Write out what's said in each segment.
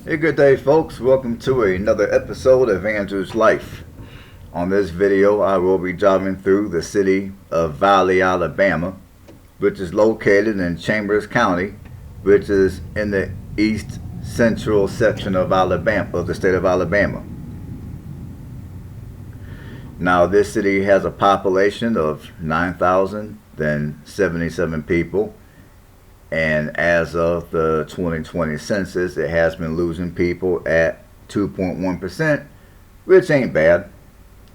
Hey, good day, folks. Welcome to another episode of Andrew's Life. On this video, I will be driving through the city of Valley, Alabama, which is located in Chambers County, which is in the east central section of Alabama, of the state of Alabama. Now, this city has a population of 9,077 people. And as of the 2020 census, it has been losing people at 2.1%, which ain't bad.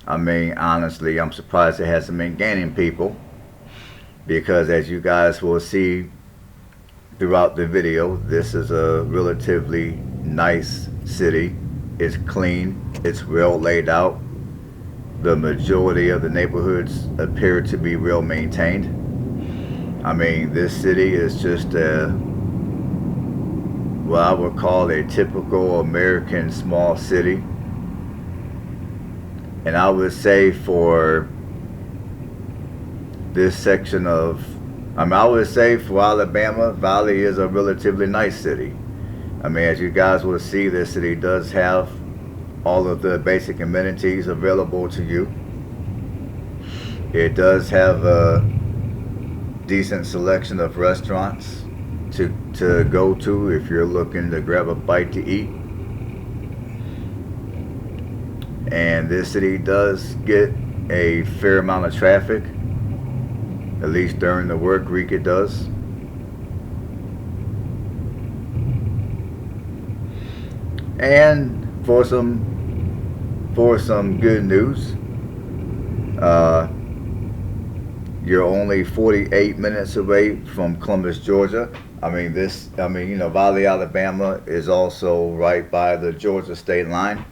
I mean, honestly, I'm surprised it hasn't been gaining people, because as you guys will see throughout the video, this is a relatively nice city. It's clean, it's well laid out. The majority of the neighborhoods appear to be well maintained. I mean, this city is just what I would call a typical American small city. And I would say for this section of, I would say for Alabama, Valley is a relatively nice city. I mean, as you guys will see, this city does have all of the basic amenities available to you. It does have a decent selection of restaurants to go to if you're looking to grab a bite to eat. And this city does get a fair amount of traffic, at least during the work week it does. And for some good news, you're only 48 minutes away from Columbus, Georgia. Valley, Alabama is also right by the Georgia state line.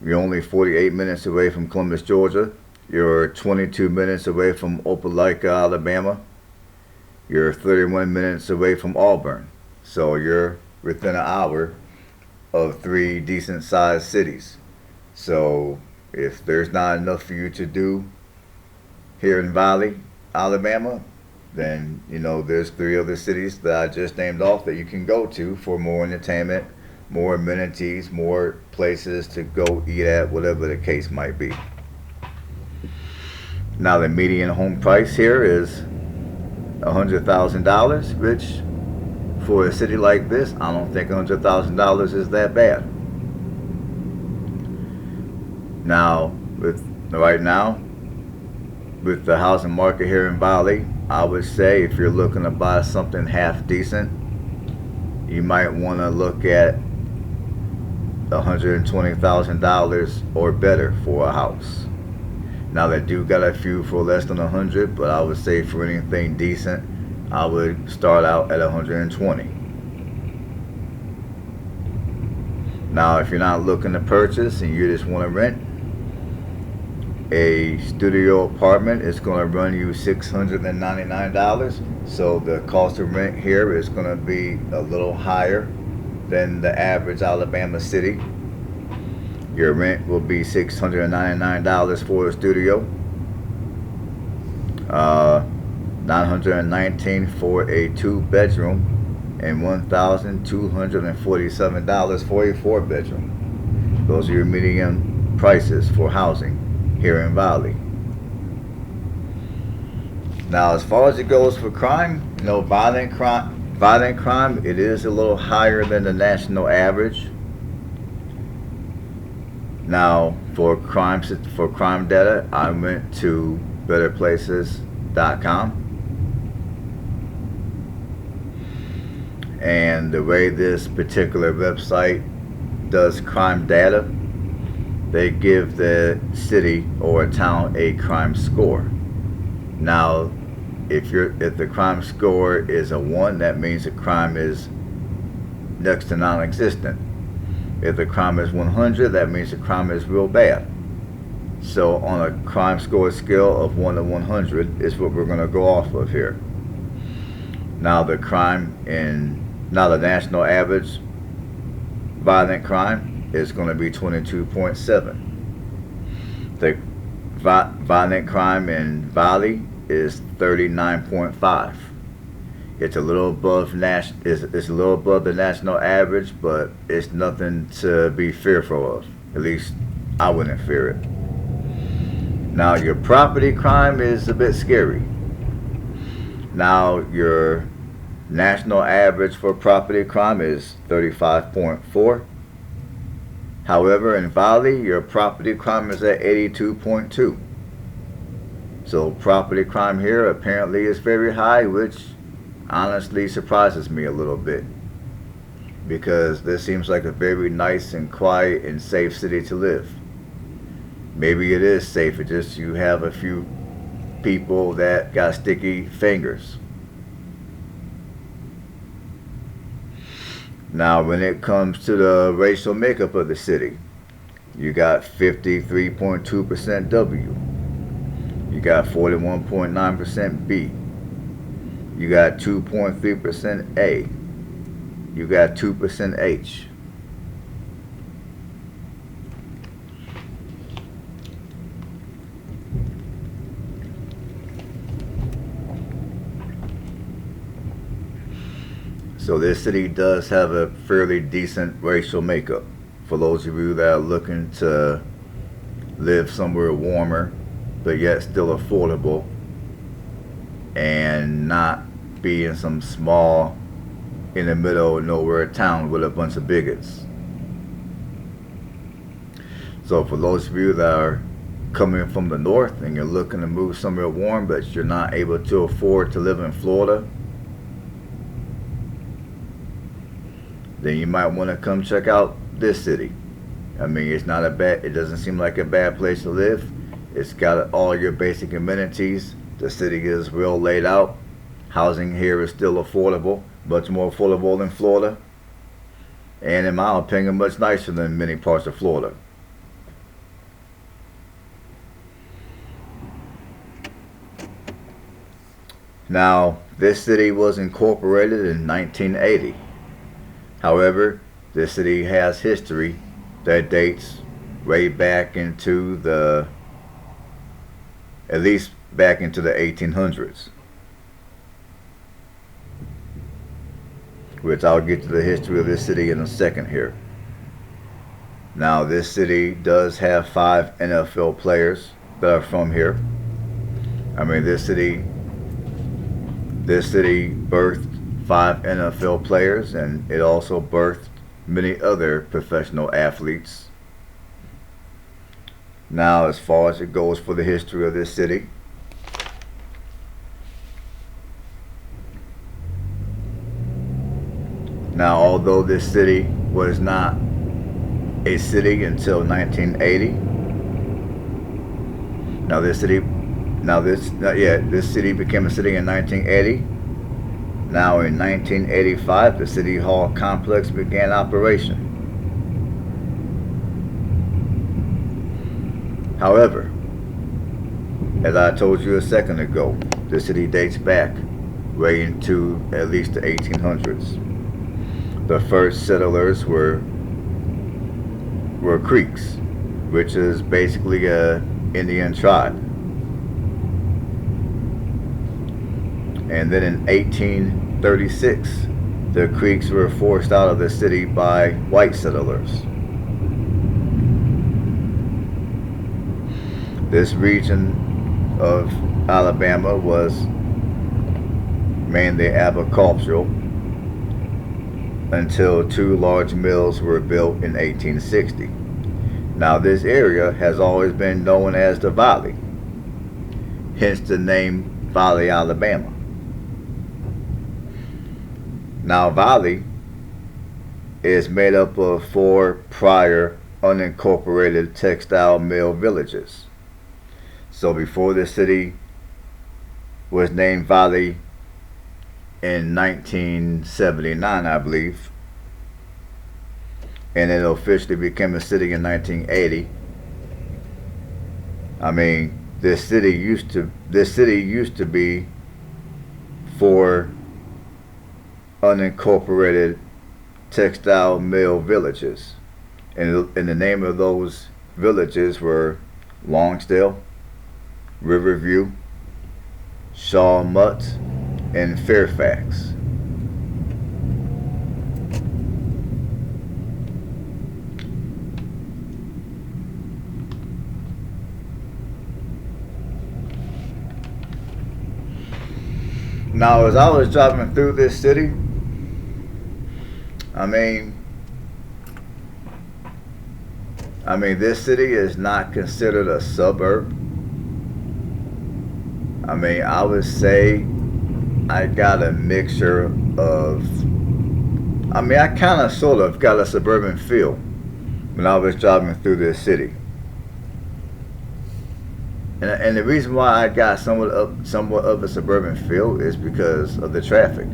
You're only 48 minutes away from Columbus, Georgia. You're 22 minutes away from Opelika, Alabama. You're 31 minutes away from Auburn. So you're within an hour of three decent sized cities. So if there's not enough for you to do here in Valley, Alabama, then there's three other cities that I just named off that you can go to for more entertainment, more amenities, more places to go eat at, whatever the case might be. Now, the median home price here is $100,000, which for a city like this, I don't think $100,000 is that bad. Now, with the housing market here in Valley, I would say if you're looking to buy something half decent, you might want to look at $120,000 or better for a house. Now, they do got a few for less than 100, but I would say for anything decent, I would start out at 120. Now, if you're not looking to purchase and you just want to rent, a studio apartment is going to run you $699. So the cost of rent here is going to be a little higher than the average Alabama city. Your rent will be $699 for a studio, $919 for a 2-bedroom, and $1,247 for a 4-bedroom. Those are your median prices for housing here in Valley. Now, as far as it goes for crime, violent crime, it is a little higher than the national average. Now, for crime data, I went to betterplaces.com, and the way this particular website does crime data, they give the city or a town a crime score. Now, if the crime score is a 1, that means the crime is next to non-existent. If the crime is 100, that means the crime is real bad. So on a crime score scale of 1 to 100 is what we're going to go off of here. Now, the national average violent crime is going to be 22.7. The violent crime in Valley is 39.5. It's a little above it's a little above the national average, but it's nothing to be fearful of. At least I wouldn't fear it. Now your property crime is a bit scary. Now your national average for property crime is 35.4. However, in Valley, your property crime is at 82.2. So property crime here apparently is very high, which honestly surprises me a little bit, because this seems like a very nice and quiet and safe city to live. Maybe it is safe, it's just you have a few people that got sticky fingers. Now, when it comes to the racial makeup of the city, you got 53.2% W. You got 41.9% B. You got 2.3% A. You got 2% H. So this city does have a fairly decent racial makeup. For those of you that are looking to live somewhere warmer, but yet still affordable, and not be in some small, in the middle of nowhere town with a bunch of bigots. So for those of you that are coming from the north and you're looking to move somewhere warm, but you're not able to afford to live in Florida, then you might want to come check out this city. I mean, it doesn't seem like a bad place to live. It's got all your basic amenities. The city is well laid out. Housing here is still affordable, much more affordable than Florida. And in my opinion, much nicer than many parts of Florida. Now, this city was incorporated in 1980. However, this city has history that dates way back into at least back into the 1800s. Which I'll get to the history of this city in a second here. Now, this city does have 5 NFL players that are from here. I mean, this city birthed 5 NFL players, and it also birthed many other professional athletes. Now, as far as it goes for the history of this city, now although this city was not a city until 1980, this city became a city in 1980. Now in 1985, the City Hall complex began operation. However, as I told you a second ago, the city dates back way into at least the 1800s. The first settlers were Creeks, which is basically a Indian tribe. And then in 1836, the Creeks were forced out of the city by white settlers. This region of Alabama was mainly agricultural until 2 large mills were built in 1860. Now, this area has always been known as the Valley, hence the name Valley, Alabama. Now, Valley is made up of 4 prior unincorporated textile mill villages. So before the city was named Valley in 1979, I believe, and it officially became a city in 1980. I mean, this city used to be 4 unincorporated textile mill villages, and the name of those villages were Lonsdale, Riverview, Shawmut, in Fairfax. Now, as I was driving through this city, I mean, this city is not considered a suburb. I mean, I would say I got a mixture of, I kind of sort of got a suburban feel when I was driving through this city. And the reason why I got somewhat of a suburban feel is because of the traffic.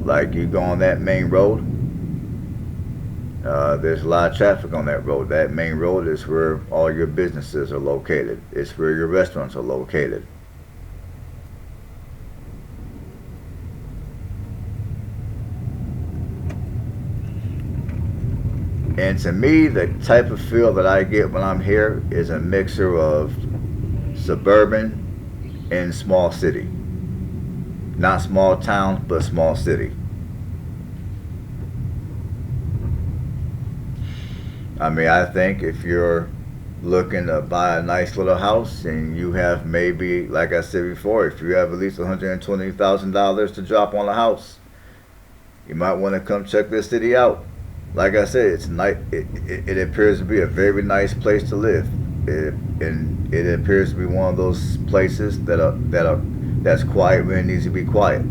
Like, you go on that main road, there's a lot of traffic on that road. That main road is where all your businesses are located. It's where your restaurants are located. And to me, the type of feel that I get when I'm here is a mixture of suburban and small city. Not small town, but small city. I think if you're looking to buy a nice little house and you have maybe, like I said before, if you have at least $120,000 to drop on a house, you might want to come check this city out. Like I said, it's nice. It appears to be a very nice place to live, and it appears to be one of those places that's quiet when it needs to be quiet.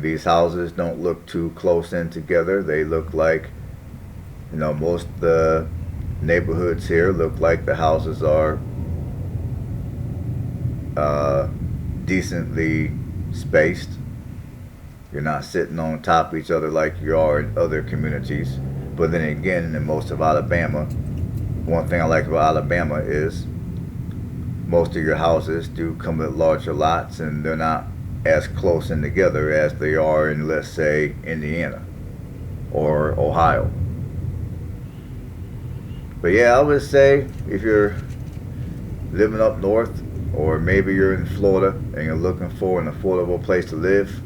These houses don't look too close in together. They look like, most of the neighborhoods here look like the houses are decently spaced. You're not sitting on top of each other like you are in other communities. But then again, in most of Alabama, one thing I like about Alabama is most of your houses do come with larger lots, and they're not as close in together as they are in, let's say, Indiana or Ohio. But yeah, I would say if you're living up north, or maybe you're in Florida and you're looking for an affordable place to live,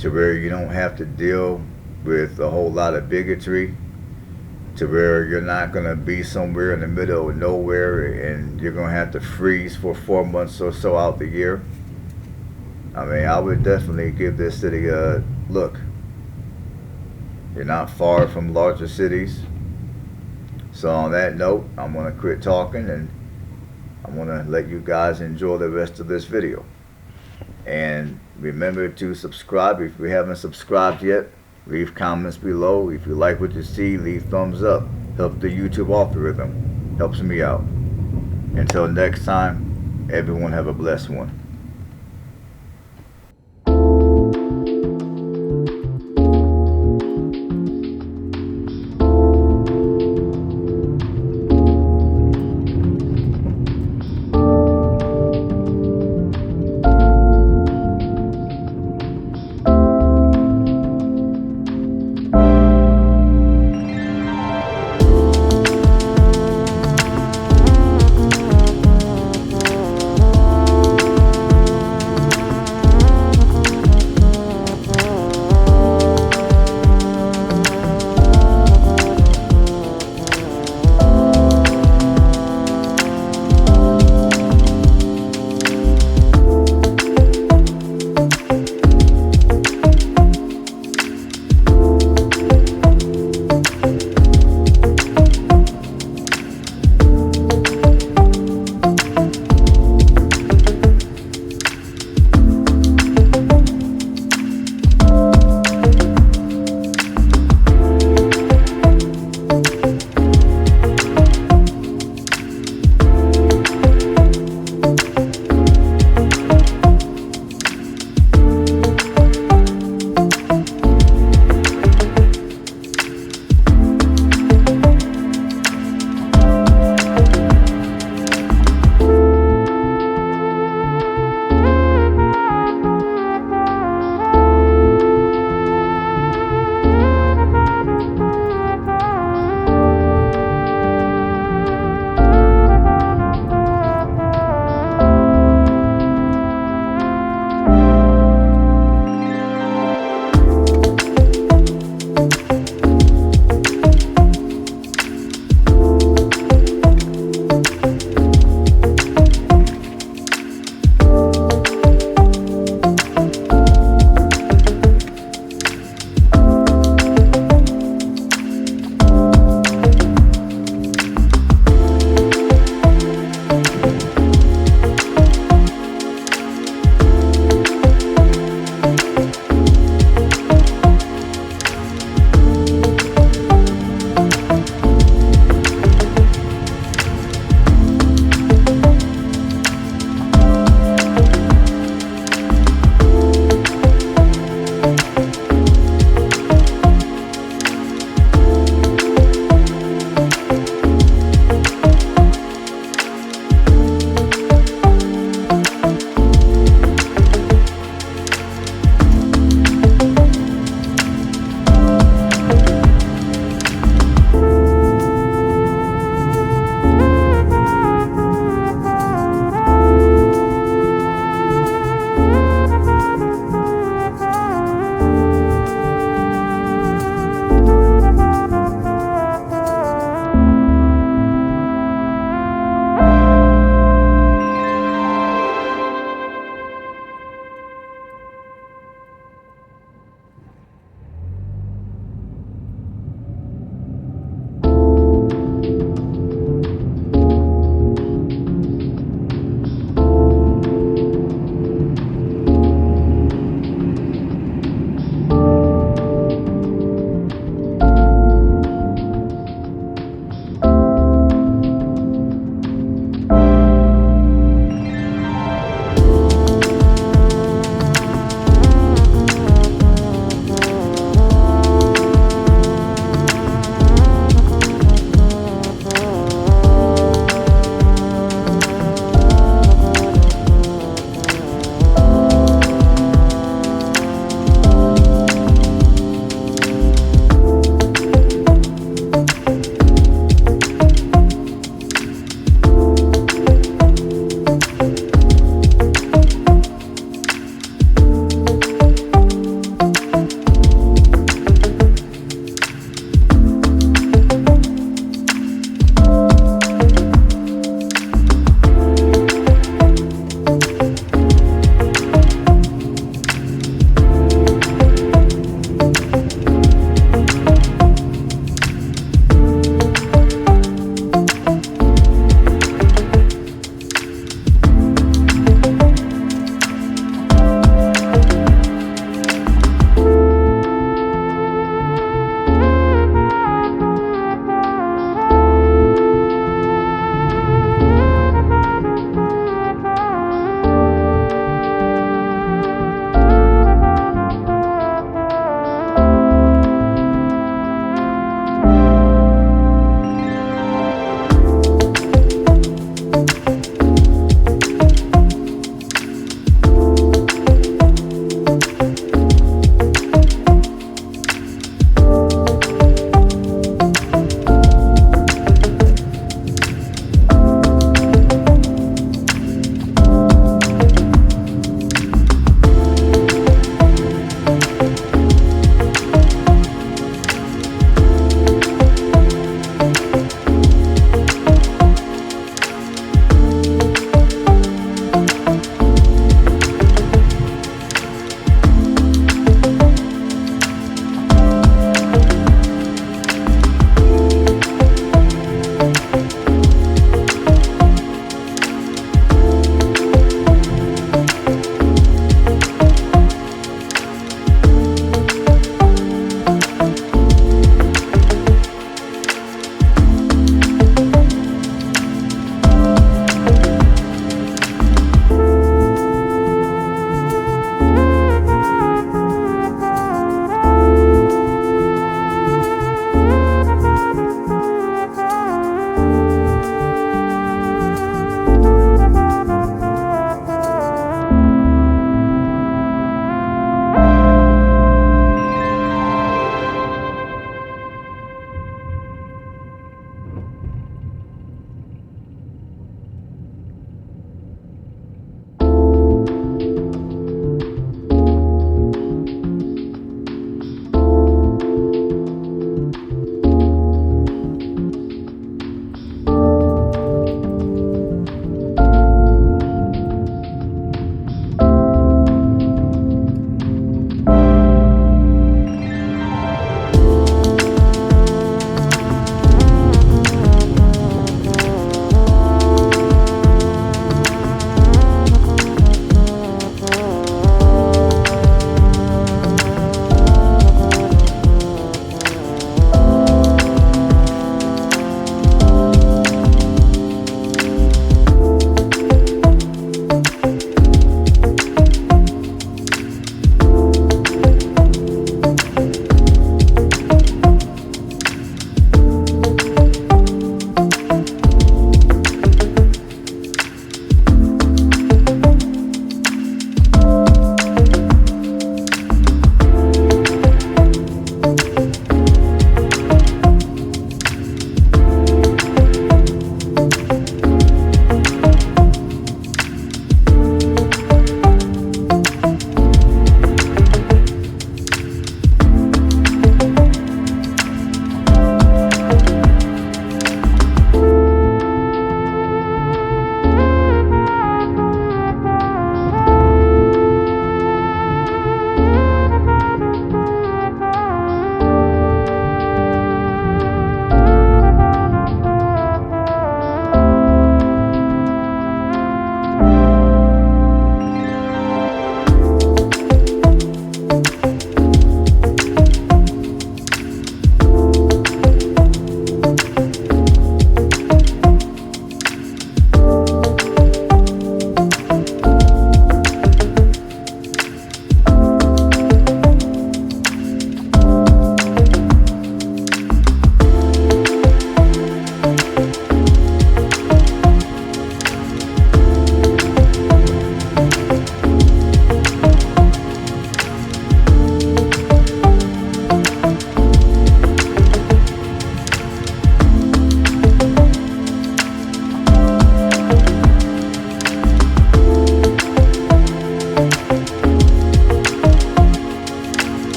to where you don't have to deal with a whole lot of bigotry, to where you're not going to be somewhere in the middle of nowhere and you're going to have to freeze for 4 months or so out the year, I would definitely give this city a look. You're not far from larger cities. So on that note, I'm going to quit talking, and I'm going to let you guys enjoy the rest of this video. And remember to subscribe if you haven't subscribed yet. Leave comments below. If you like what you see, leave thumbs up. Help the YouTube algorithm. Helps me out. Until next time, everyone have a blessed one.